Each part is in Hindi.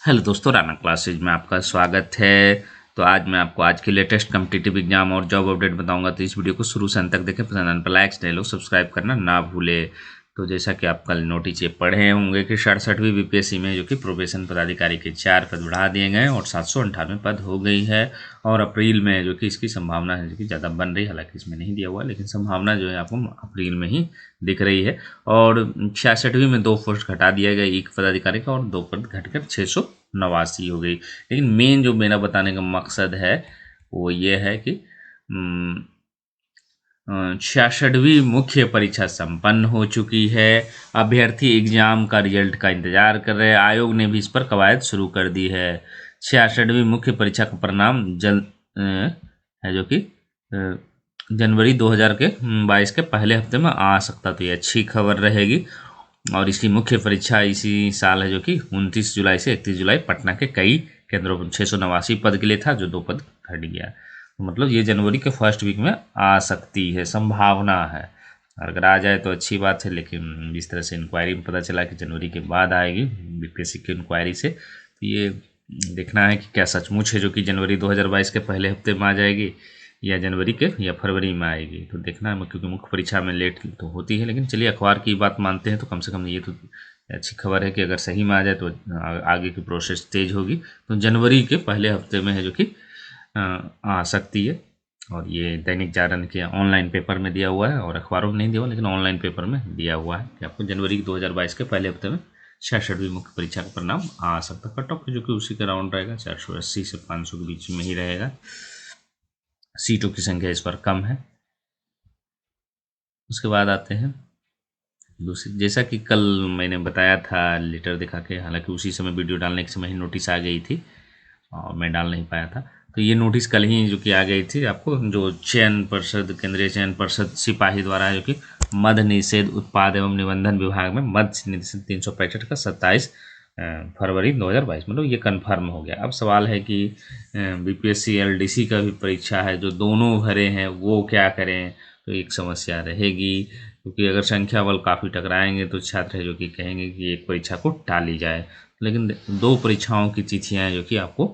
हेलो दोस्तों, राना क्लासेज में आपका स्वागत है। तो आज मैं आपको आज की लेटेस्ट कॉम्पिटिटिव एग्जाम और जॉब अपडेट बताऊंगा। तो इस वीडियो को शुरू से अंत तक देखें। पसंद पर लाइक्स नहीं लो, सब्सक्राइब करना ना भूले। तो जैसा कि आप कल नोटिस ये पढ़े होंगे कि 67वीं बीपीएससी में जो कि प्रोबेशन पदाधिकारी के 4 पद बढ़ा दिए गए और 798 पद हो गई है। और अप्रैल में जो कि इसकी संभावना है जो कि ज़्यादा बन रही है, हालांकि इसमें नहीं दिया हुआ, लेकिन संभावना जो है आपको अप्रैल में ही दिख रही है। और 66वीं में 2 पोस्ट घटा दिया गया, एक पदाधिकारी का, और 2 पद घटकर 689 हो गई। लेकिन मेन जो मेरा बताने का मकसद है वो ये है कि 66वीं मुख्य परीक्षा संपन्न हो चुकी है। अभ्यर्थी एग्जाम का रिजल्ट का इंतजार कर रहे हैं। आयोग ने भी इस पर कवायद शुरू कर दी है। 66वीं मुख्य परीक्षा का परिणाम है जो कि जनवरी 2022 के पहले हफ्ते में आ सकता। तो ये अच्छी खबर रहेगी। और इसकी मुख्य परीक्षा इसी साल है जो कि 29 जुलाई से 31 जुलाई पटना के कई केंद्रों पर 689 पद के लिए था, जो 2 पद घट गया। मतलब ये जनवरी के फर्स्ट वीक में आ सकती है, संभावना है। अगर आ जाए तो अच्छी बात है, लेकिन जिस तरह से इंक्वायरी में पता चला कि जनवरी के बाद आएगी बीपीएससी की इंक्वायरी से, तो ये देखना है कि क्या सचमुच है जो कि जनवरी 2022 के पहले हफ्ते में आ जाएगी या जनवरी के या फरवरी में आएगी। तो देखना है, क्योंकि मुख्य परीक्षा में लेट तो होती है। लेकिन चलिए, अखबार की बात मानते हैं तो कम से कम ये तो अच्छी खबर है कि अगर सही में आ जाए तो आगे की प्रोसेस तेज होगी। तो जनवरी के पहले हफ्ते में है जो कि आ सकती है। और ये दैनिक जागरण के ऑनलाइन पेपर में दिया हुआ है, और अखबारों में नहीं दिया हुआ, लेकिन ऑनलाइन पेपर में दिया हुआ है कि आपको जनवरी 2022 के पहले हफ्ते में 66वीं मुख्य परीक्षा का परिणाम आ सकता है। कट ऑफ जो कि उसी का राउंड रहेगा, 480 से 500 के बीच में ही रहेगा। सीटों की संख्या इस पर कम है। उसके बाद आते हैं दूसरी, जैसा कि कल मैंने बताया था लेटर दिखा के, हालांकि उसी समय वीडियो डालने के समय ही नोटिस आ गई थी और मैं डाल नहीं पाया था। तो ये नोटिस कल ही जो कि आ गई थी आपको, जो चयन पर्षद, केंद्रीय चयन पर्षद सिपाही द्वारा जो कि मद्य निषेध उत्पाद एवं निबंधन विभाग में मद्य निषेध 365 का 27 फरवरी 2022, मतलब ये कन्फर्म हो गया। अब सवाल है कि बीपीएससी एलडीसी का भी परीक्षा है, जो दोनों भरे हैं, वो क्या करें। तो एक समस्या रहेगी, क्योंकि अगर संख्या बल काफ़ी टकराएंगे तो छात्र है जो कि कहेंगे कि एक परीक्षा को टाली जाए। लेकिन 2 परीक्षाओं की तिथियाँ जो कि आपको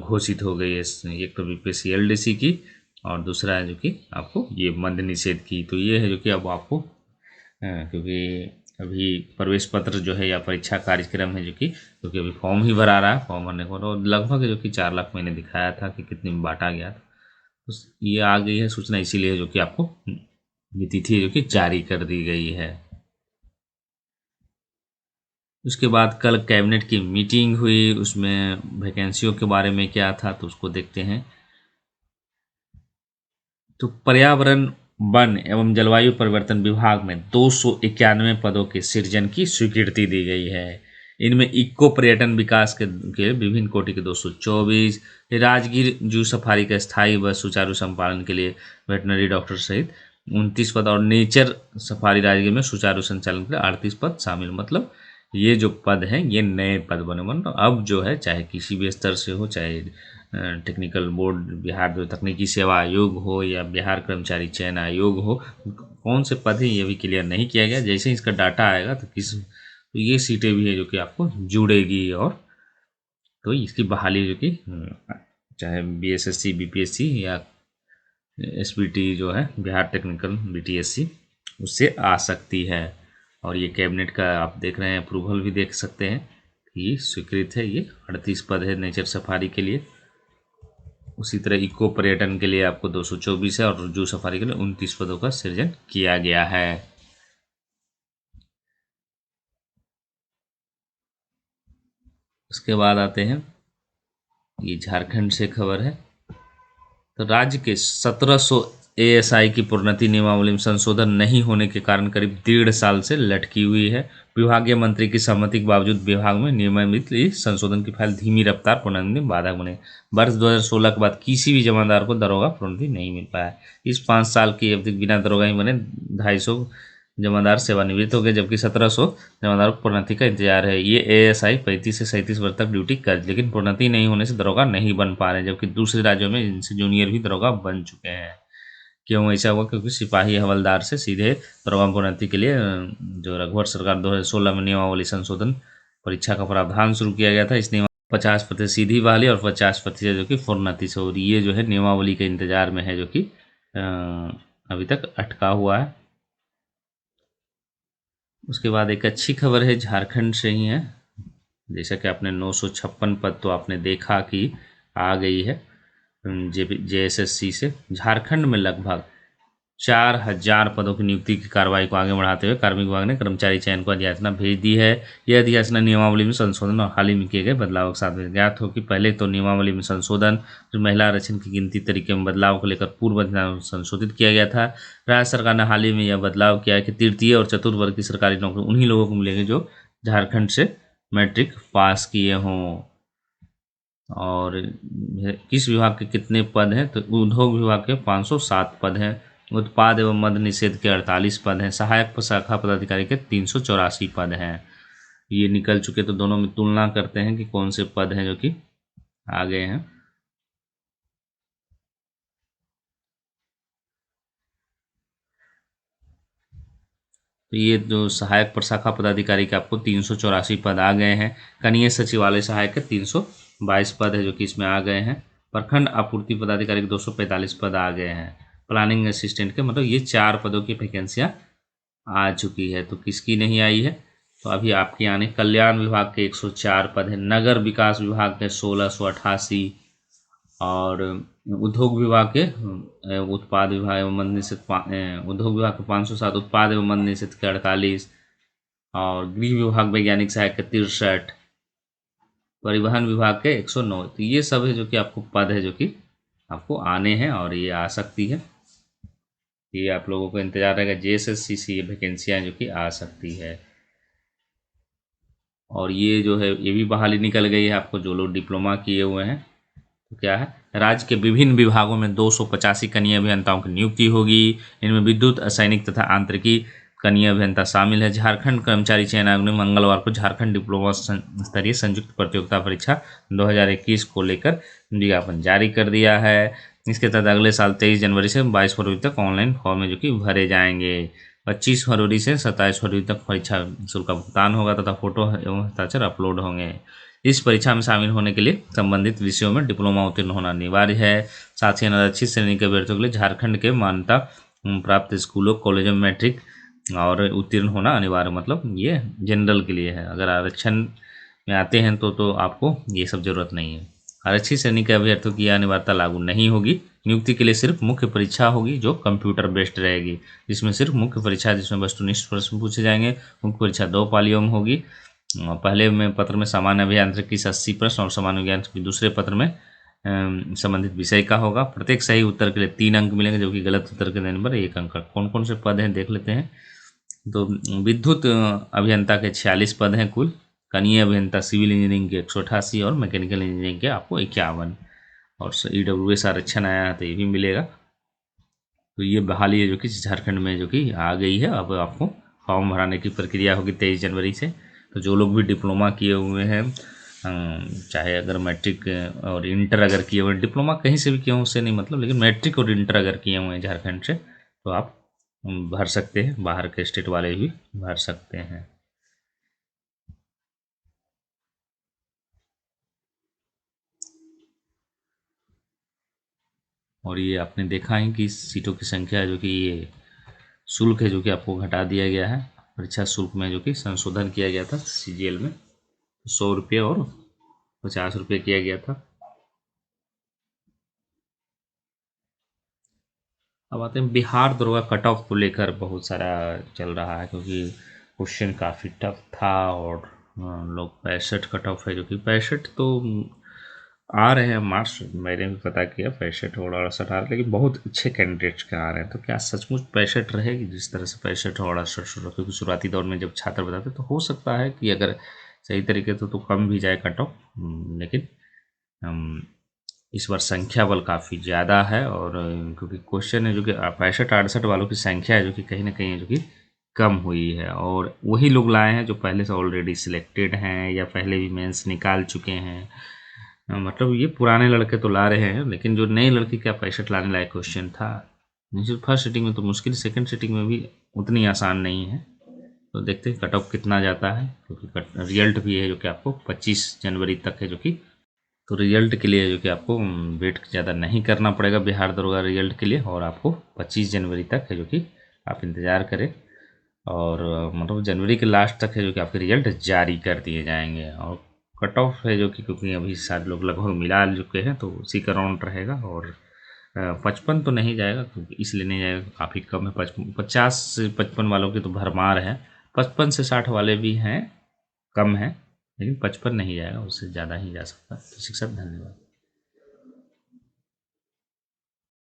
घोषित हो गई है, एक तो बीपीएससी एलडीसी की और दूसरा है जो कि आपको ये मद्य निषेध की। तो ये है जो कि अब आपको क्योंकि अभी प्रवेश पत्र जो है या परीक्षा कार्यक्रम है जो कि, क्योंकि अभी फॉर्म ही भरा रहा है, फॉर्म भरने को तो लगभग जो कि 4 लाख मैंने दिखाया था कि कितने में बांटा गया था। तो ये आ गई है सूचना, इसीलिए जो कि आपको ये तिथि जो कि जारी कर दी गई है। उसके बाद कल कैबिनेट की मीटिंग हुई, उसमें वैकेंसियों के बारे में क्या था तो उसको देखते हैं। तो पर्यावरण, वन एवं जलवायु परिवर्तन विभाग में 291 पदों के सृजन की स्वीकृति दी गई है। इनमें इको पर्यटन विकास के विभिन्न कोटि के 224, राजगीर जू सफारी का स्थायी व सुचारू संपादन के लिए वेटनरी डॉक्टर सहित 29 पद, और नेचर सफारी राजगीर में सुचारू संचालन के लिए 38 पद शामिल। मतलब ये जो पद हैं ये नए पद बने। अब जो है, चाहे किसी भी स्तर से हो, चाहे टेक्निकल बोर्ड, बिहार जो तकनीकी सेवा आयोग हो या बिहार कर्मचारी चयन आयोग हो, कौन से पद हैं ये भी क्लियर नहीं किया गया। जैसे ही इसका डाटा आएगा तो ये सीटें भी है जो कि आपको जुड़ेगी। और तो इसकी बहाली जो कि चाहे बीएसएससी, बीपीएससी या एसबीटी जो है बिहार टेक्निकल बीटीएससी, उससे आ सकती है। और ये कैबिनेट का आप देख रहे हैं, अप्रूवल भी देख सकते हैं कि स्वीकृत है। ये 38 पद है नेचर सफारी के लिए। उसी तरह इको पर्यटन के लिए आपको 224 है, और जू सफारी के लिए 29 पदों का सृजन किया गया है। उसके बाद आते हैं, ये झारखंड से खबर है। तो राज्य के 1700 एएसआई की प्रोन्नति नियमावली में संशोधन नहीं होने के कारण करीब 1.5 साल से लटकी हुई है। विभागीय मंत्री की सहमति के बावजूद विभाग में नियमित संशोधन की फाइल धीमी रफ्तार प्रोन्नति में बाधक बने। वर्ष 2016 के बाद किसी भी जमादार को दरोगा प्रोन्नति नहीं मिल पाया। इस 5 साल की अवधि बिना दरोगा ही बने 250 जमादार सेवानिवृत्त हो गए, जबकि 1700 जमादारों को प्रोन्नति का इंतजार है। ये एएसआई 35 से 37 वर्ष तक ड्यूटी कर, लेकिन प्रोन्नति नहीं होने से दरोगा नहीं बन पा रहे, जबकि दूसरे राज्यों में इनसे जूनियर भी दरोगा बन चुके हैं। क्यों ऐसा हुआ? क्योंकि सिपाही हवलदार से सीधे दरोगा प्रोन्नति के लिए जो रघुवर सरकार 2016 में नियमावली संशोधन परीक्षा का प्रावधान शुरू किया गया था। इस नियम 50% सीधी बहाली और 50% जो कि प्रोन्नति से, और ये जो है नियमावली के इंतजार में है, जो कि अभी तक अटका हुआ है। उसके बाद एक अच्छी खबर है, झारखंड से ही है। जैसा कि आपने 956 पद तो आपने देखा कि आ गई है JSSC से। झारखंड में लगभग 4000 पदों की नियुक्ति की कार्रवाई को आगे बढ़ाते हुए कार्मिक विभाग ने कर्मचारी चयन को अधियाचना भेज दी है। यह अधियाचना नियमावली में संशोधन और हाल ही में किए गए बदलाव के साथ ज्ञात हो कि पहले तो नियमावली में संशोधन, महिला आरक्षण की गिनती तरीके में बदलाव को लेकर पूर्व अधिनियम संशोधित किया गया था। राज्य सरकार ने हाल ही में यह बदलाव किया है कि तृतीय और चतुर्थ वर्ग की सरकारी नौकरी उन्हीं लोगों को मिलेंगे जो झारखंड से मैट्रिक पास किए हों। और किस विभाग के कितने पद हैं, तो उद्योग विभाग के 507 पद हैं, उत्पाद एवं मद्य निषेध के 48 पद हैं, सहायक शाखा पदाधिकारी के 384 पद हैं। ये निकल चुके, तो दोनों में तुलना करते हैं कि कौन से पद हैं जो कि आ गए हैं। तो ये जो सहायक प्रशाखा पदाधिकारी के आपको 384 पद आ गए हैं। कनीय सचिवालय सहायक के 322 पद है जो कि इसमें आ गए हैं। प्रखंड आपूर्ति पदाधिकारी के 245 पद आ गए हैं। प्लानिंग असिस्टेंट के मतलब ये 4 पदों की वैकेंसियाँ आ चुकी है। तो किसकी नहीं आई है, तो अभी आपकी आने। कल्याण विभाग के 104 पद है, नगर विकास विभाग के 1688, और उद्योग विभाग के उत्पाद विभाग एवं मद्य निषेध उद्योग विभाग के 507, उत्पाद एवं मद्य निषेध के 48, और गृह विभाग वैज्ञानिक सहायक के 63, परिवहन विभाग के 109। तो ये सब है जो कि आपको पद है जो कि आपको आने हैं और ये आ सकती है। ये आप लोगों को इंतजार रहेगा, JSSC से ये वैकेंसियाँ जो कि आ सकती है। और ये जो है ये भी बहाली निकल गई है आपको, जो लोग डिप्लोमा किए हुए हैं। तो क्या है, राज्य के विभिन्न विभागों में 285 कनीय अभियंताओं की नियुक्ति होगी। इनमें विद्युत, असैनिक तथा आंतरिकी कनीय अभियंता शामिल है। झारखंड कर्मचारी चयन आयोग ने मंगलवार को झारखंड डिप्लोमा स्तरीय संयुक्त प्रतियोगिता परीक्षा 2021 को लेकर विज्ञापन जारी कर दिया है। इसके तहत अगले साल 23 जनवरी से 22 फरवरी तक ऑनलाइन फॉर्म है जो कि भरे जाएंगे। 25 फरवरी से 27 फरवरी तक परीक्षा शुल्क का भुगतान होगा तथा फोटो एवं हस्ताक्षर अपलोड होंगे। इस परीक्षा में शामिल होने के लिए संबंधित विषयों में डिप्लोमा उत्तीर्ण होना अनिवार्य है। साथ ही अनारक्षित श्रेणी के अभ्यर्थियों के लिए झारखंड के मान्यता प्राप्त स्कूलों, कॉलेजों में मैट्रिक और उत्तीर्ण होना अनिवार्य, मतलब ये जनरल के लिए है। अगर आरक्षण में आते हैं तो आपको ये सब जरूरत नहीं है। आरक्षित श्रेणी के अभ्यर्थियों की यह अनिवार्यता लागू नहीं होगी। नियुक्ति के लिए सिर्फ मुख्य परीक्षा होगी जो कंप्यूटर बेस्ड रहेगी, जिसमें सिर्फ मुख्य परीक्षा, जिसमें वस्तुनिष्ठ प्रश्न पूछे जाएंगे। मुख्य परीक्षा 2 पालियों में होगी। पहले में पत्र में सामान्य अभियांत्रिकी 80 प्रश्न और सामान्य विज्ञान के दूसरे पत्र में संबंधित विषय का होगा। प्रत्येक सही उत्तर के लिए 3 अंक मिलेंगे, जबकि गलत उत्तर के देने पर 1 अंक। कौन कौन से पद हैं देख लेते हैं। तो विद्युत अभियंता के 46 पद हैं कुल, कनीय अभियंता सिविल इंजीनियरिंग के 188 और मैकेनिकल इंजीनियरिंग के आपको 51, और EWS आरक्षण आया है तो ये भी मिलेगा। तो ये बहाली है जो कि झारखंड में जो कि आ गई है। अब आपको फॉर्म भराने की प्रक्रिया होगी 23 जनवरी से। तो जो लोग भी डिप्लोमा किए हुए हैं, चाहे अगर मैट्रिक और इंटर अगर किए हुए, डिप्लोमा कहीं से भी किए हों उससे नहीं मतलब, लेकिन मैट्रिक और इंटर अगर किए हुए हैं झारखंड से तो आप भर सकते हैं। बाहर के स्टेट वाले भी भर सकते हैं। और ये आपने देखा है कि सीटों की संख्या जो कि ये शुल्क है जो कि आपको घटा दिया गया है। परीक्षा शुल्क में जो कि संशोधन किया गया था CGL में, 100 रुपये और 50 रुपये किया गया था। अब आते हैं बिहार दरोगा कट ऑफ को लेकर बहुत सारा चल रहा है, क्योंकि क्वेश्चन काफ़ी टफ था और लोग 65 कट ऑफ है, जो कि 65 तो आ रहे हैं मार्क्स, मैंने भी पता किया 65 और 68 आ रहे, लेकिन बहुत अच्छे कैंडिडेट्स के आ रहे हैं। तो क्या सचमुच 65 रहेगी जिस तरह से 65 और 68, क्योंकि शुरुआती दौर में जब छात्र बताते तो हो सकता है कि अगर सही तरीके से तो कम भी जाए कट ऑफ, लेकिन इस बार संख्या बल काफ़ी ज़्यादा है। और क्योंकि क्वेश्चन है जो कि 65-68 वालों की संख्या है जो कि कहीं ना कहीं जो कि कम हुई है, और वही लोग लाए हैं जो पहले से ऑलरेडी सिलेक्टेड हैं या पहले भी मेंस निकाल चुके हैं। मतलब ये पुराने लड़के तो ला रहे हैं, लेकिन जो नए लड़के क्या 65 लाने लायक क्वेश्चन था। फर्स्ट सीटिंग में तो मुश्किल, सेकंड सीटिंग में भी उतनी आसान नहीं है। तो देखते हैं कट ऑफ कितना जाता है, क्योंकि रिजल्ट भी है जो कि आपको 25 जनवरी तक है, जो कि तो रिजल्ट के लिए जो कि आपको वेट ज़्यादा नहीं करना पड़ेगा बिहार दरोगा रिजल्ट के लिए, और आपको 25 जनवरी तक है जो कि आप इंतज़ार करें, और मतलब जनवरी के लास्ट तक है जो कि आपके रिजल्ट जारी कर दिए जाएंगे। और कट ऑफ है जो कि क्योंकि अभी सारे लोग लगभग मिला चुके हैं तो उसी का राउंड रहेगा, और 55 तो नहीं जाएगा, क्योंकि इसलिए नहीं जाएगा काफ़ी कम है। 50 से 55 वालों की तो भरमार है, 55 से 60 वाले भी हैं, कम है, लेकिन 55 नहीं जाएगा, उससे ज़्यादा ही जा सकता है। तो शिक्षक धन्यवाद।